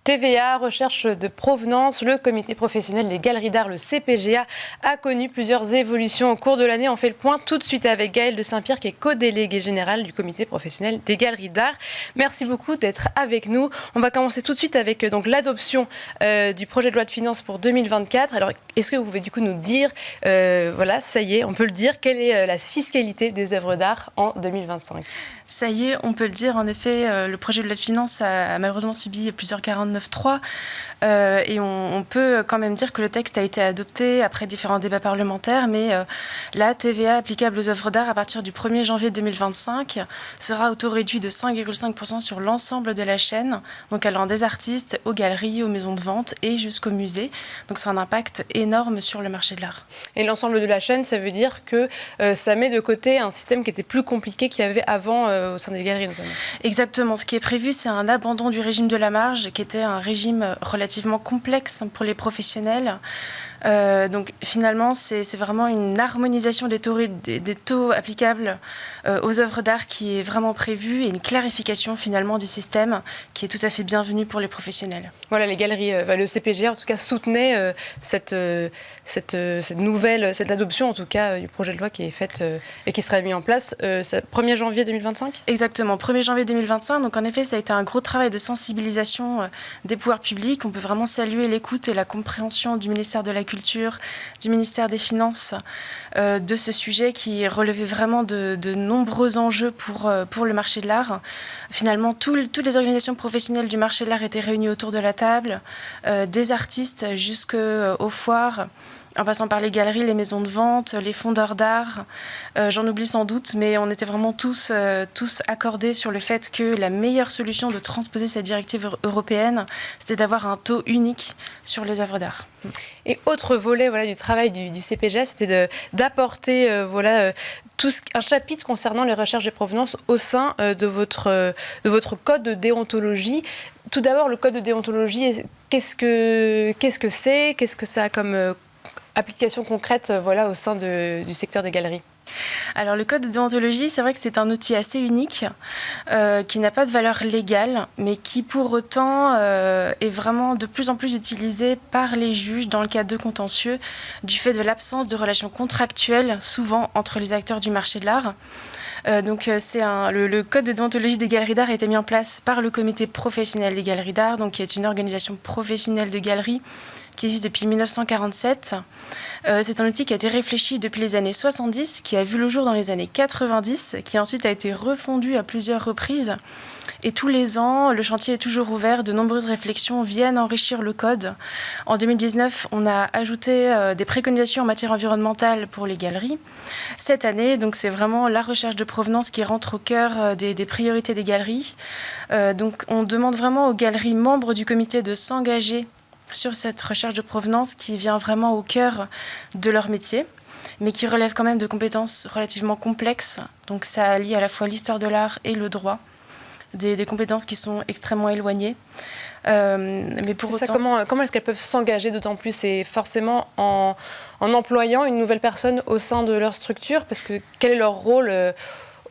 TVA, recherche de provenance, le comité professionnel des galeries d'art, le CPGA, a connu plusieurs évolutions au cours de l'année. On fait le point tout de suite avec Gaëlle de Saint-Pierre, qui est co-délégué général du comité professionnel des galeries d'art. Merci beaucoup d'être avec nous. On va commencer tout de suite avec donc l'adoption du projet de loi de finances pour 2024. Alors, est-ce que vous pouvez du coup nous dire, voilà, ça y est, on peut le dire, quelle est la fiscalité des œuvres d'art en 2025 ? Ça y est, on peut le dire. En effet, le projet de loi de finances a malheureusement subi plusieurs 49.3 et on peut quand même dire que le texte a été adopté après différents débats parlementaires, mais la TVA applicable aux œuvres d'art à partir du 1er janvier 2025 sera auto-réduite de 5,5% sur l'ensemble de la chaîne, donc allant des artistes aux galeries, aux maisons de vente et jusqu'aux musées. Donc c'est un impact énorme sur le marché de l'art. Et l'ensemble de la chaîne, ça veut dire que ça met de côté un système qui était plus compliqué qu'il y avait avant au sein des galeries notamment. Exactement. Ce qui est prévu, c'est un abandon du régime de la marge, qui était un régime relativement complexe pour les professionnels. Donc finalement, c'est vraiment une harmonisation des taux applicables aux œuvres d'art qui est vraiment prévue et une clarification finalement du système qui est tout à fait bienvenue pour les professionnels. Voilà, les galeries, le CPGA en tout cas soutenait cette adoption en tout cas du projet de loi qui est faite et qui sera mis en place 1er janvier 2025 ? Exactement, 1er janvier 2025. Donc en effet, ça a été un gros travail de sensibilisation des pouvoirs publics. On peut vraiment saluer l'écoute et la compréhension du ministère de la Culture, du ministère des Finances de ce sujet qui relevait vraiment de nombreux enjeux pour le marché de l'art. Finalement, toutes les organisations professionnelles du marché de l'art étaient réunies autour de la table, des artistes jusqu'aux foires, en passant par les galeries, les maisons de vente, les fondeurs d'art. J'en oublie sans doute, mais on était vraiment tous accordés sur le fait que la meilleure solution de transposer cette directive européenne, c'était d'avoir un taux unique sur les œuvres d'art. Et autre volet du travail du CPGA, c'était d'apporter un chapitre concernant les recherches de provenance au sein de votre code de déontologie. Tout d'abord, le code de déontologie, qu'est-ce que c'est ? Qu'est-ce que ça a comme application concrète au sein du secteur des galeries ? Alors le code de déontologie, c'est vrai que c'est un outil assez unique qui n'a pas de valeur légale, mais qui pour autant est vraiment de plus en plus utilisé par les juges dans le cadre de contentieux du fait de l'absence de relations contractuelles souvent entre les acteurs du marché de l'art. Donc le code de déontologie des galeries d'art a été mis en place par le comité professionnel des galeries d'art, donc qui est une organisation professionnelle de galeries qui existe depuis 1947. C'est un outil qui a été réfléchi depuis les années 70, qui a vu le jour dans les années 90, qui ensuite a été refondu à plusieurs reprises. Et tous les ans, le chantier est toujours ouvert. De nombreuses réflexions viennent enrichir le code. En 2019, on a ajouté des préconisations en matière environnementale pour les galeries. Cette année, donc, c'est vraiment la recherche de provenance qui rentre au cœur des priorités des galeries. Donc, on demande vraiment aux galeries membres du comité de s'engager sur cette recherche de provenance qui vient vraiment au cœur de leur métier, mais qui relève quand même de compétences relativement complexes. Donc ça allie à la fois l'histoire de l'art et le droit, des compétences qui sont extrêmement éloignées. Mais pour autant... Comment est-ce qu'elles peuvent s'engager d'autant plus ? C'est forcément en employant une nouvelle personne au sein de leur structure, parce que quel est leur rôle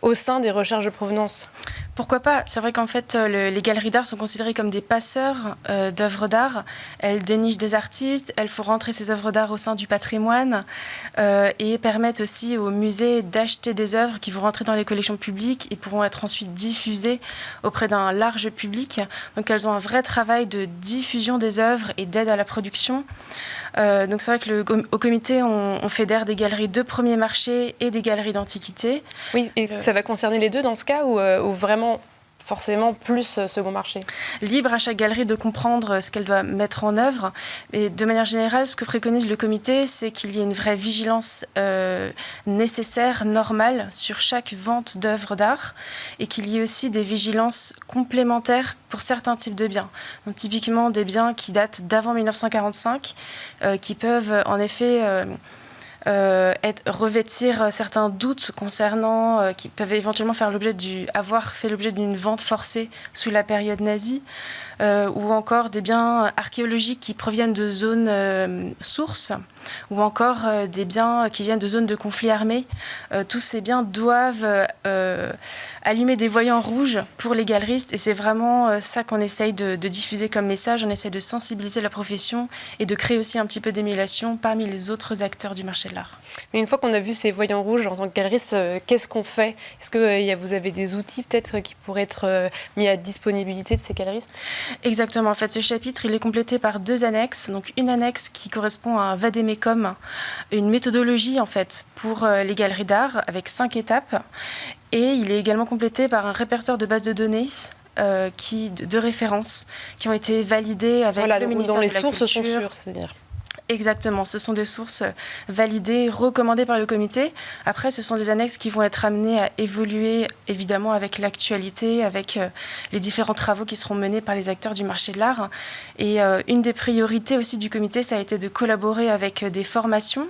au sein des recherches de provenance ? Pourquoi pas ? C'est vrai qu'en fait, les galeries d'art sont considérées comme des passeurs d'œuvres d'art. Elles dénichent des artistes, elles font rentrer ces œuvres d'art au sein du patrimoine et permettent aussi aux musées d'acheter des œuvres qui vont rentrer dans les collections publiques et pourront être ensuite diffusées auprès d'un large public. Donc elles ont un vrai travail de diffusion des œuvres et d'aide à la production. Donc c'est vrai qu'au comité, on fédère des galeries de premier marché et des galeries d'antiquité. Oui, et ça va concerner les deux dans ce cas ou vraiment forcément plus second marché. Libre à chaque galerie de comprendre ce qu'elle doit mettre en œuvre. Et de manière générale, ce que préconise le comité, c'est qu'il y ait une vraie vigilance nécessaire, normale, sur chaque vente d'œuvres d'art et qu'il y ait aussi des vigilances complémentaires pour certains types de biens. Donc, typiquement des biens qui datent d'avant 1945, qui peuvent en effet... revêtir certains doutes concernant, qui peuvent éventuellement avoir fait l'objet d'une vente forcée sous la période nazie, ou encore des biens archéologiques qui proviennent de zones sources. ou encore des biens qui viennent de zones de conflits armés. Tous ces biens doivent allumer des voyants rouges pour les galeristes et c'est vraiment ça qu'on essaye de diffuser comme message. On essaye de sensibiliser la profession et de créer aussi un petit peu d'émulation parmi les autres acteurs du marché de l'art. Mais une fois qu'on a vu ces voyants rouges en tant que galeriste, qu'est-ce qu'on fait? Est-ce que vous avez des outils peut-être qui pourraient être mis à disponibilité de ces galeristes? Exactement. En fait, ce chapitre, il est complété par 2 annexes. Donc une annexe qui correspond à un vadémécom, une méthodologie en fait pour les galeries d'art avec 5 étapes. Et il est également complété par un répertoire de bases de données de références qui ont été validées avec le ministère de la Culture. Dont les sources sont sûres, c'est-à-dire. Exactement, ce sont des sources validées, recommandées par le comité. Après, ce sont des annexes qui vont être amenées à évoluer, évidemment, avec l'actualité, avec les différents travaux qui seront menés par les acteurs du marché de l'art. Et une des priorités aussi du comité, ça a été de collaborer avec des formations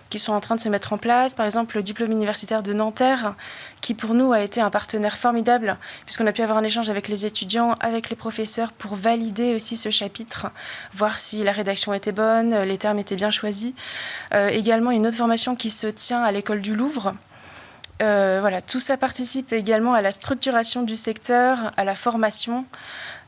qui sont en train de se mettre en place. Par exemple, le diplôme universitaire de Nanterre, qui pour nous a été un partenaire formidable, puisqu'on a pu avoir un échange avec les étudiants, avec les professeurs, pour valider aussi ce chapitre, voir si la rédaction était bonne, les termes étaient bien choisis. Également, une autre formation qui se tient à l'école du Louvre. Voilà, tout ça participe également à la structuration du secteur, à la formation.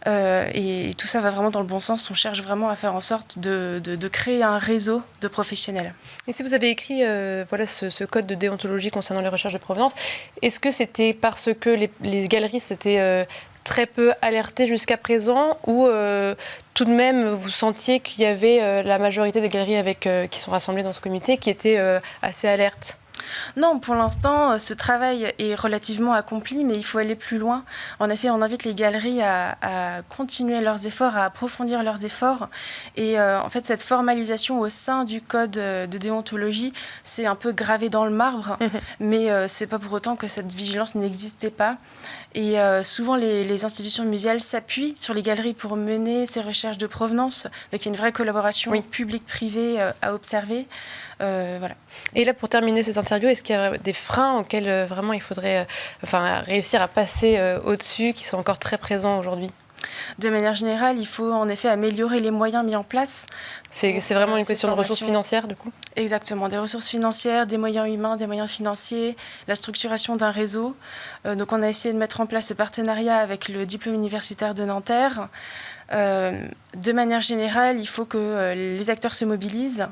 Et tout ça va vraiment dans le bon sens. On cherche vraiment à faire en sorte de créer un réseau de professionnels. Et si vous avez écrit ce code de déontologie concernant les recherches de provenance, est-ce que c'était parce que les galeristes étaient très peu alertés jusqu'à présent ou tout de même vous sentiez qu'il y avait la majorité des galeries qui sont rassemblées dans ce comité qui étaient assez alertes? Non, pour l'instant, ce travail est relativement accompli, mais il faut aller plus loin. En effet, on invite les galeries à continuer leurs efforts, à approfondir leurs efforts. Et en fait, cette formalisation au sein du code de déontologie, c'est un peu gravé dans le marbre, mais c'est pas pour autant que cette vigilance n'existait pas. Et souvent, les institutions muséales s'appuient sur les galeries pour mener ces recherches de provenance. Donc, il y a une vraie collaboration publique-privée à observer. Voilà. Et là, pour terminer cette interview, est-ce qu'il y a des freins auxquels vraiment il faudrait réussir à passer au-dessus, qui sont encore très présents aujourd'hui? De manière générale, il faut en effet améliorer les moyens mis en place. C'est vraiment une question de ressources financières, du coup? Exactement, des ressources financières, des moyens humains, des moyens financiers, la structuration d'un réseau. Donc on a essayé de mettre en place ce partenariat avec le diplôme universitaire de Nanterre. De manière générale, il faut que les acteurs se mobilisent,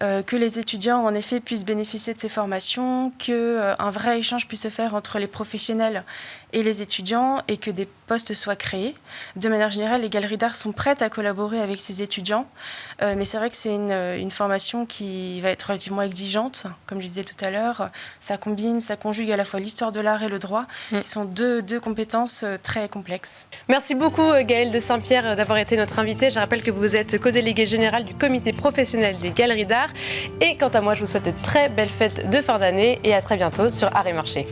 que les étudiants, en effet, puissent bénéficier de ces formations, qu'un vrai échange puisse se faire entre les professionnels et les étudiants et que des postes soient créés. De manière générale, les galeries d'art sont prêtes à collaborer avec ces étudiants, mais c'est vrai que c'est une formation qui va être relativement exigeante, comme je disais tout à l'heure. Ça conjugue à la fois l'histoire de l'art et le droit, qui sont deux compétences très complexes. Merci beaucoup Gaëlle de Saint-Pierre d'avoir été notre invitée. Je rappelle que vous êtes co-déléguée générale du comité professionnel des galeries d'art. Et quant à moi, je vous souhaite de très belles fêtes de fin d'année et à très bientôt sur Art et Marché.